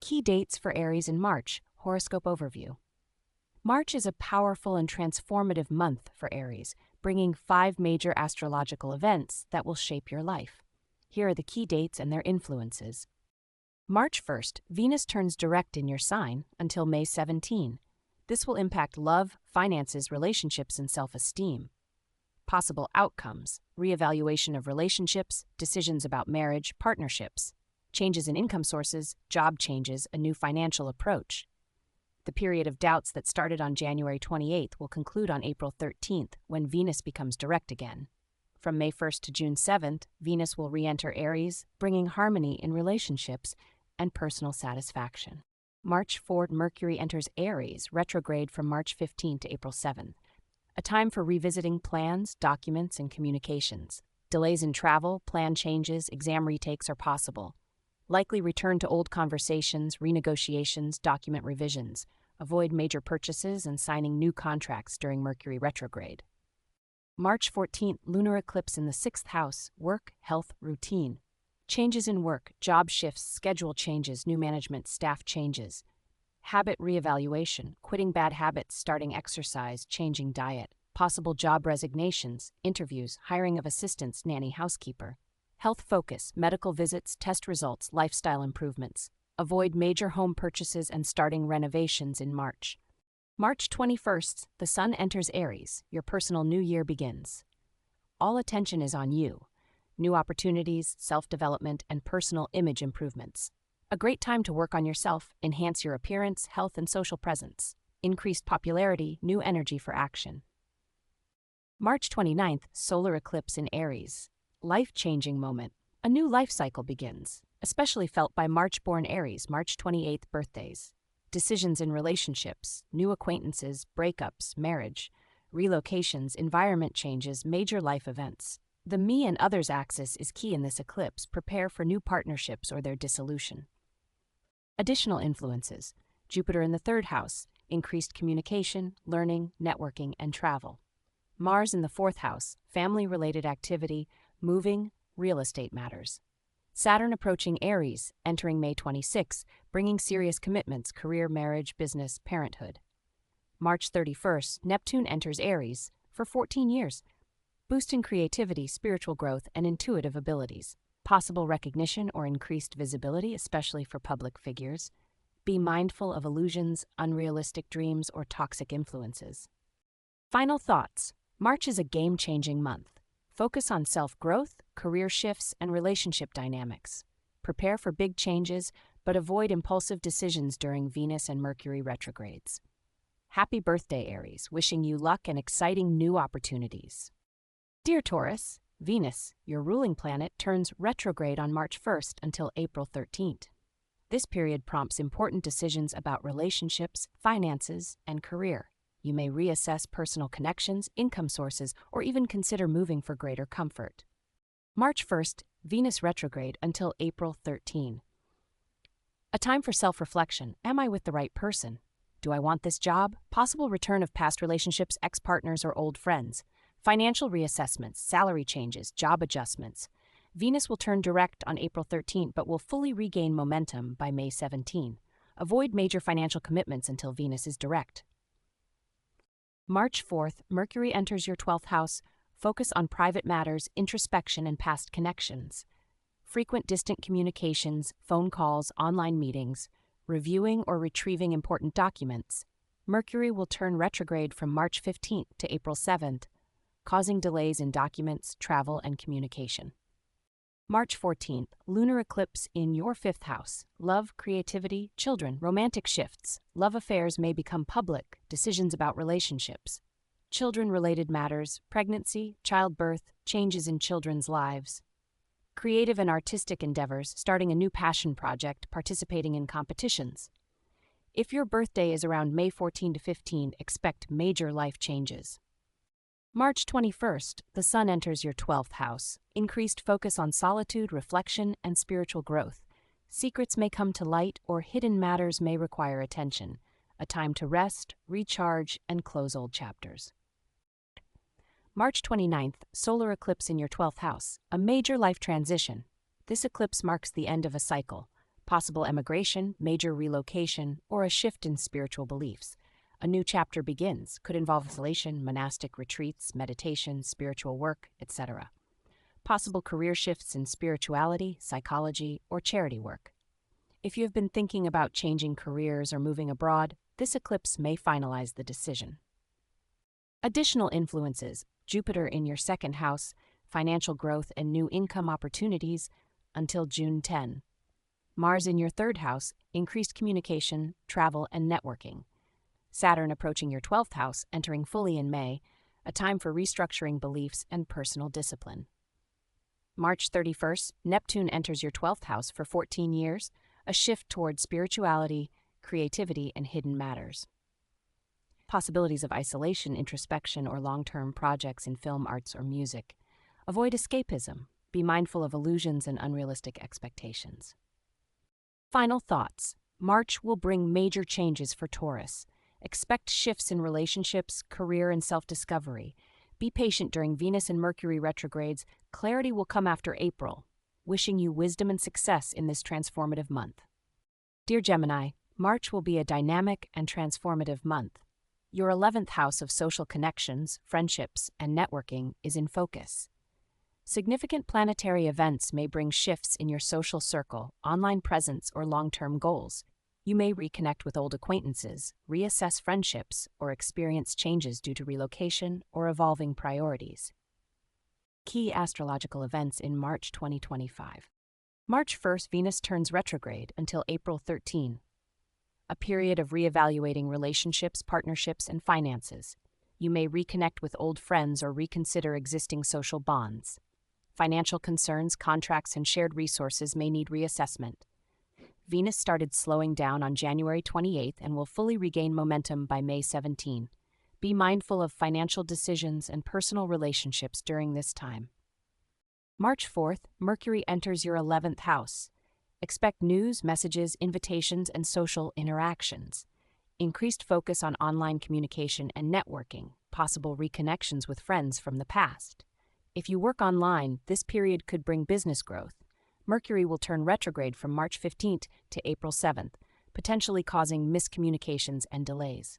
Key dates for Aries in March, horoscope overview. March is a powerful and transformative month for Aries, bringing 5 major astrological events that will shape your life. Here are the key dates and their influences. March 1st, Venus turns direct in your sign until May 17. This will impact love, finances, relationships, and self-esteem. Possible outcomes: reevaluation of relationships, decisions about marriage, partnerships, changes in income sources, job changes, a new financial approach. The period of doubts that started on January 28th will conclude on April 13th, when Venus becomes direct again. From May 1st to June 7th, Venus will re-enter Aries, bringing harmony in relationships and personal satisfaction. March 4th, Mercury enters Aries, retrograde from March 15th to April 7th. A time for revisiting plans, documents, and communications. Delays in travel, plan changes, exam retakes are possible. Likely return to old conversations, renegotiations, document revisions. Avoid major purchases and signing new contracts during Mercury retrograde. March 14th, lunar eclipse in the 6th house, work, health, routine. Changes in work, job shifts, schedule changes, new management, staff changes. Habit reevaluation, quitting bad habits, starting exercise, changing diet. Possible job resignations, interviews, hiring of assistants, nanny, housekeeper. Health focus, medical visits, test results, lifestyle improvements. Avoid major home purchases and starting renovations in March. March 21st, the Sun enters Aries, your personal new year begins. All attention is on you. New opportunities, self-development, and personal image improvements. A great time to work on yourself, enhance your appearance, health, and social presence. Increased popularity, new energy for action. March 29th, solar eclipse in Aries. Life-changing moment. A new life cycle begins, especially felt by March-born Aries, March 28th birthdays. Decisions in relationships, new acquaintances, breakups, marriage, relocations, environment changes, major life events. The me and others axis is key in this eclipse. Prepare for new partnerships or their dissolution. Additional influences: Jupiter in the 3rd house, increased communication, learning, networking, and travel. Mars in the 4th house, family-related activity, moving, real estate matters. Saturn approaching Aries, entering May 26, bringing serious commitments, career, marriage, business, parenthood. March 31st, Neptune enters Aries for 14 years, boosting creativity, spiritual growth, and intuitive abilities. Possible recognition or increased visibility, especially for public figures. Be mindful of illusions, unrealistic dreams, or toxic influences. Final thoughts: March is a game-changing month. Focus on self-growth, career shifts, and relationship dynamics. Prepare for big changes, but avoid impulsive decisions during Venus and Mercury retrogrades. Happy birthday, Aries, wishing you luck and exciting new opportunities. Dear Taurus, Venus, your ruling planet, turns retrograde on March 1st until April 13th. This period prompts important decisions about relationships, finances, and career. You may reassess personal connections, income sources, or even consider moving for greater comfort. March 1st, Venus retrograde until April 13. A time for self-reflection. Am I with the right person? Do I want this job? Possible return of past relationships, ex-partners, or old friends. Financial reassessments, salary changes, job adjustments. Venus will turn direct on April 13, but will fully regain momentum by May 17. Avoid major financial commitments until Venus is direct. March 4th, Mercury enters your 12th house. Focus on private matters, introspection, and past connections. Frequent distant communications, phone calls, online meetings, reviewing or retrieving important documents. Mercury will turn retrograde from March 15th to April 7th, causing delays in documents, travel, and communication. March 14th, lunar eclipse in your 5th house. Love, creativity, children, romantic shifts. Love affairs may become public, decisions about relationships. Children-related matters, pregnancy, childbirth, changes in children's lives. Creative and artistic endeavors, starting a new passion project, participating in competitions. If your birthday is around May 14 to 15, expect major life changes. March 21st, the Sun enters your 12th house. Increased focus on solitude, reflection, and spiritual growth. Secrets may come to light or hidden matters may require attention. A time to rest, recharge, and close old chapters. March 29th, solar eclipse in your 12th house. A major life transition. This eclipse marks the end of a cycle. possible emigration, major relocation, or a shift in spiritual beliefs. A new chapter begins, could involve isolation, monastic retreats, meditation, spiritual work, etc. Possible career shifts in spirituality, psychology, or charity work. If you have been thinking about changing careers or moving abroad, this eclipse may finalize the decision. Additional influences: Jupiter in your second house, financial growth and new income opportunities until June 10. Mars in your third house, increased communication, travel, and networking. Saturn approaching your 12th house, entering fully in May, a time for restructuring beliefs and personal discipline. March 31st, Neptune enters your 12th house for 14 years, a shift toward spirituality, creativity, and hidden matters. Possibilities of isolation, introspection, or long-term projects in film, arts, or music. Avoid escapism. Be mindful of illusions and unrealistic expectations. Final thoughts. March will bring major changes for Taurus. Expect shifts in relationships, career, and self-discovery. Be patient during Venus and Mercury retrogrades. Clarity will come after April. Wishing you wisdom and success in this transformative month. Dear Gemini, March will be a dynamic and transformative month. Your 11th house of social connections, friendships, and networking is in focus. Significant planetary events may bring shifts in your social circle, online presence, or long-term goals. You may reconnect with old acquaintances, reassess friendships, or experience changes due to relocation or evolving priorities. Key astrological events in March 2025. March 1st, Venus turns retrograde until April 13. A period of reevaluating relationships, partnerships, and finances. You may reconnect with old friends or reconsider existing social bonds. Financial concerns, contracts, and shared resources may need reassessment. Venus started slowing down on January 28 and will fully regain momentum by May 17. Be mindful of financial decisions and personal relationships during this time. March 4th, Mercury enters your 11th house. Expect news, messages, invitations, and social interactions. Increased focus on online communication and networking, possible reconnections with friends from the past. If you work online, this period could bring business growth. Mercury will turn retrograde from March 15th to April 7th, potentially causing miscommunications and delays.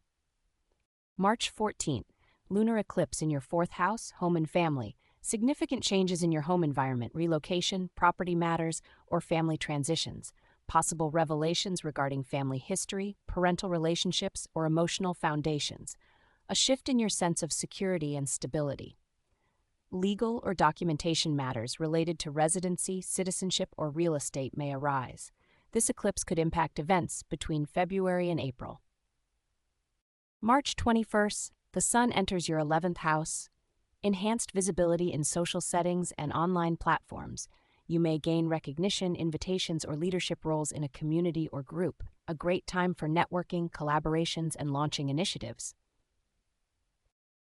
March 14th, lunar eclipse in your 4th house, home and family. Significant changes in your home environment, relocation, property matters, or family transitions. Possible revelations regarding family history, parental relationships, or emotional foundations. A shift in your sense of security and stability. Legal or documentation matters related to residency, citizenship, or real estate may arise. This eclipse could impact events between February and April. March 21st, the Sun enters your 11th house. Enhanced visibility in social settings and online platforms. You may gain recognition, invitations, or leadership roles in a community or group. A great time for networking, collaborations, and launching initiatives.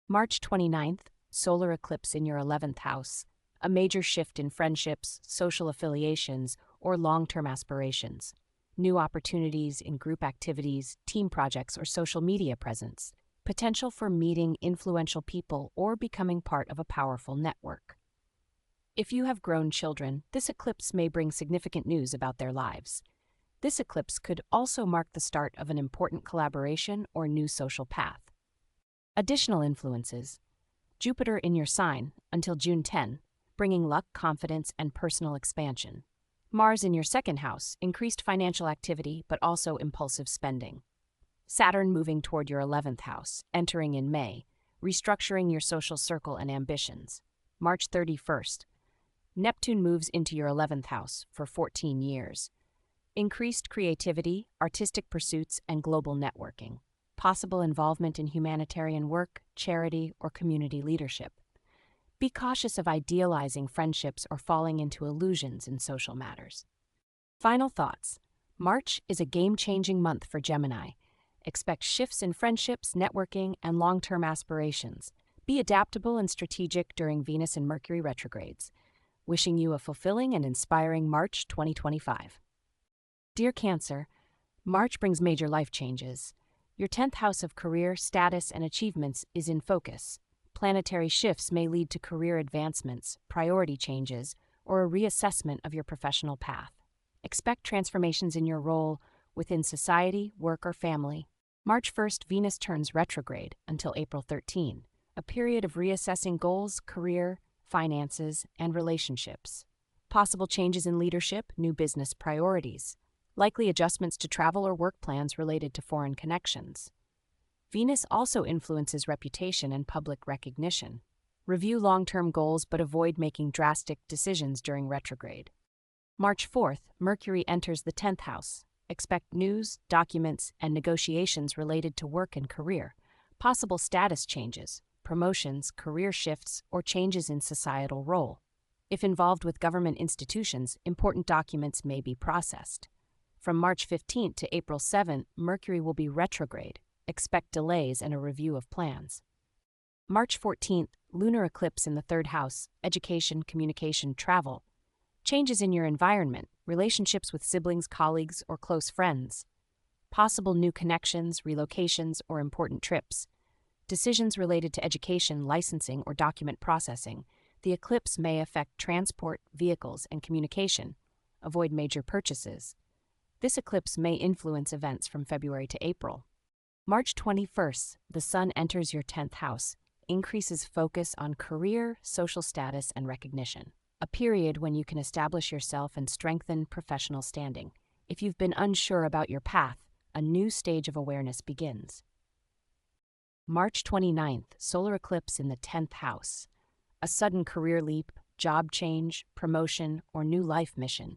March 29th, solar eclipse in your 11th house. A major shift in friendships, social affiliations, or long-term aspirations. New opportunities in group activities, team projects, or social media presence. Potential for meeting influential people or becoming part of a powerful network. If you have grown children, this eclipse may bring significant news about their lives. This eclipse could also mark the start of an important collaboration or new social path. Additional influences: Jupiter in your sign until June 10, bringing luck, confidence, and personal expansion. Mars in your second house, increased financial activity but also impulsive spending. Saturn moving toward your 11th house, entering in May, restructuring your social circle and ambitions. March 31st, Neptune moves into your 11th house for 14 years. Increased creativity, artistic pursuits, and global networking. Possible involvement in humanitarian work, charity, or community leadership. Be cautious of idealizing friendships or falling into illusions in social matters. Final thoughts. March is a game-changing month for Gemini. Expect shifts in friendships, networking, and long-term aspirations. Be adaptable and strategic during Venus and Mercury retrogrades. Wishing you a fulfilling and inspiring March 2025. Dear Cancer, March brings major life changes. Your 10th house of career, status, and achievements is in focus. Planetary shifts may lead to career advancements, priority changes, or a reassessment of your professional path. Expect transformations in your role within society, work, or family. March 1st, Venus turns retrograde until April 13, a period of reassessing goals, career, finances, and relationships. Possible changes in leadership, new business priorities, likely adjustments to travel or work plans related to foreign connections. Venus also influences reputation and public recognition. Review long-term goals but avoid making drastic decisions during retrograde. March 4th, Mercury enters the 10th house. Expect news, documents, and negotiations related to work and career. Possible status changes, promotions, career shifts, or changes in societal role. If involved with government institutions, important documents may be processed. From March 15th to April 7th, Mercury will be retrograde. Expect delays and a review of plans. March 14th, lunar eclipse in the 3rd house, education, communication, travel. Changes in your environment, relationships with siblings, colleagues, or close friends. Possible new connections, relocations, or important trips. Decisions related to education, licensing, or document processing. The eclipse may affect transport, vehicles, and communication. Avoid major purchases. This eclipse may influence events from February to April. March 21st, the Sun enters your 10th house, increases focus on career, social status, and recognition. A period when you can establish yourself and strengthen professional standing. If you've been unsure about your path, a new stage of awareness begins. March 29th, solar eclipse in the 10th house. A sudden career leap, job change, promotion, or new life mission.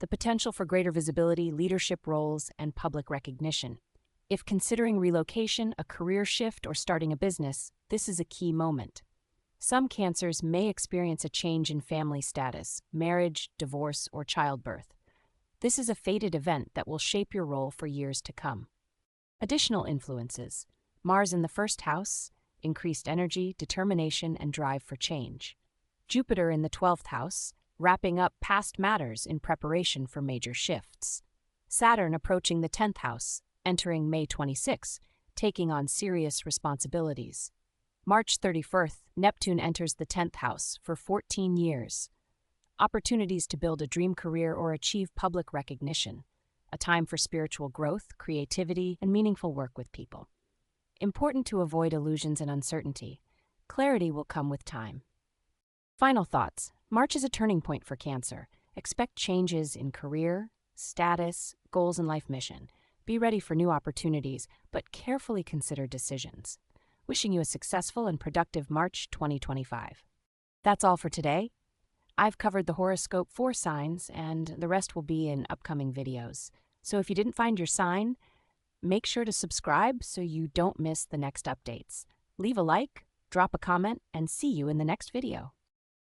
The potential for greater visibility, leadership roles, and public recognition. If considering relocation, a career shift, or starting a business, this is a key moment. Some Cancers may experience a change in family status, marriage, divorce, or childbirth. This is a fated event that will shape your role for years to come. Additional influences: Mars in the 1st house, increased energy, determination, and drive for change. Jupiter in the 12th house, wrapping up past matters in preparation for major shifts. Saturn approaching the 10th house, entering May 26, taking on serious responsibilities. March 31st, Neptune enters the 10th house for 14 years. Opportunities to build a dream career or achieve public recognition. A time for spiritual growth, creativity, and meaningful work with people. Important to avoid illusions and uncertainty. Clarity will come with time. Final thoughts. March is a turning point for Cancer. Expect changes in career, status, goals, and life mission. Be ready for new opportunities, but carefully consider decisions. Wishing you a successful and productive March 2025. That's all for today. I've covered the horoscope 4 signs, and the rest will be in upcoming videos. So if you didn't find your sign, make sure to subscribe so you don't miss the next updates. Leave a like, drop a comment, and see you in the next video.